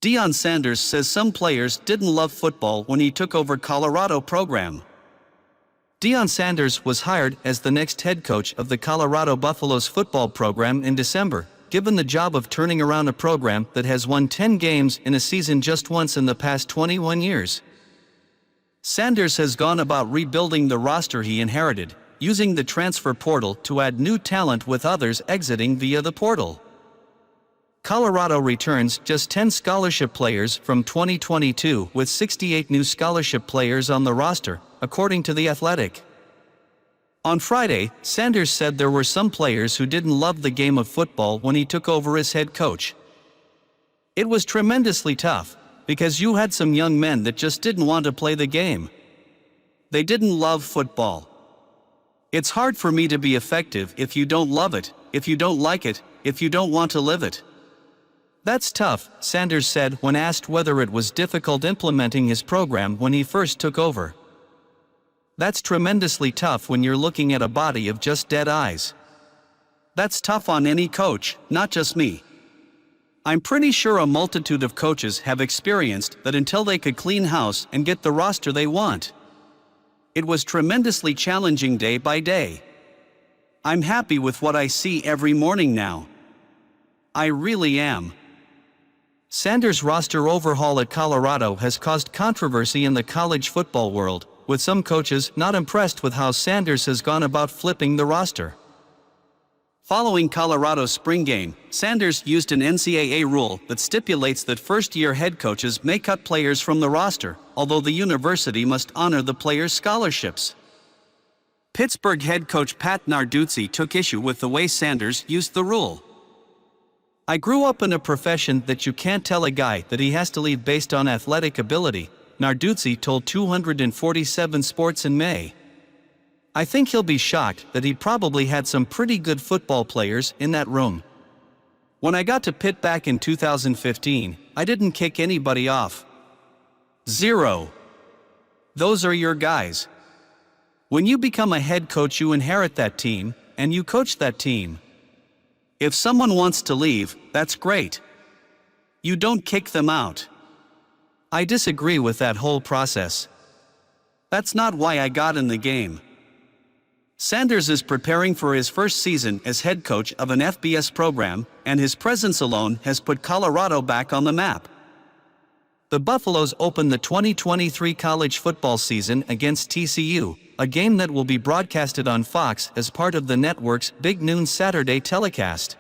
Deion Sanders says some players didn't love football when he took over Colorado program. Deion Sanders was hired as the next head coach of the Colorado Buffaloes football program in December, given the job of turning around a program that has won 10 games in a season just once in the past 21 years. Sanders has gone about rebuilding the roster he inherited, using the transfer portal to add new talent with others exiting via the portal. Colorado returns just 10 scholarship players from 2022 with 68 new scholarship players on the roster, according to The Athletic. On Friday, Sanders said there were some players who didn't love the game of football when he took over as head coach. "It was tremendously tough, because you had some young men that just didn't want to play the game. They didn't love football. It's hard for me to be effective if you don't love it, if you don't like it, if you don't want to live it. That's tough," Sanders said when asked whether it was difficult implementing his program when he first took over. "That's tremendously tough when you're looking at a body of just dead eyes. That's tough on any coach, not just me. I'm pretty sure a multitude of coaches have experienced that until they could clean house and get the roster they want. It was tremendously challenging day by day. I'm happy with what I see every morning now. I really am." Sanders' roster overhaul at Colorado has caused controversy in the college football world, with some coaches not impressed with how Sanders has gone about flipping the roster. Following Colorado's spring game, Sanders used an NCAA rule that stipulates that first-year head coaches may cut players from the roster, although the university must honor the players' scholarships. Pittsburgh head coach Pat Narduzzi took issue with the way Sanders used the rule. "I grew up in a profession that you can't tell a guy that he has to leave based on athletic ability," Narduzzi told 247 Sports in May. "I think he'll be shocked that he probably had some pretty good football players in that room. When I got to Pitt back in 2015, I didn't kick anybody off. Zero. Those are your guys. When you become a head coach, you inherit that team, and you coach that team. If someone wants to leave, that's great. You don't kick them out. I disagree with that whole process. That's not why I got in the game." Sanders is preparing for his first season as head coach of an FBS program, and his presence alone has put Colorado back on the map. The Buffaloes open the 2023 college football season against TCU, a game that will be broadcasted on Fox as part of the network's Big Noon Saturday telecast.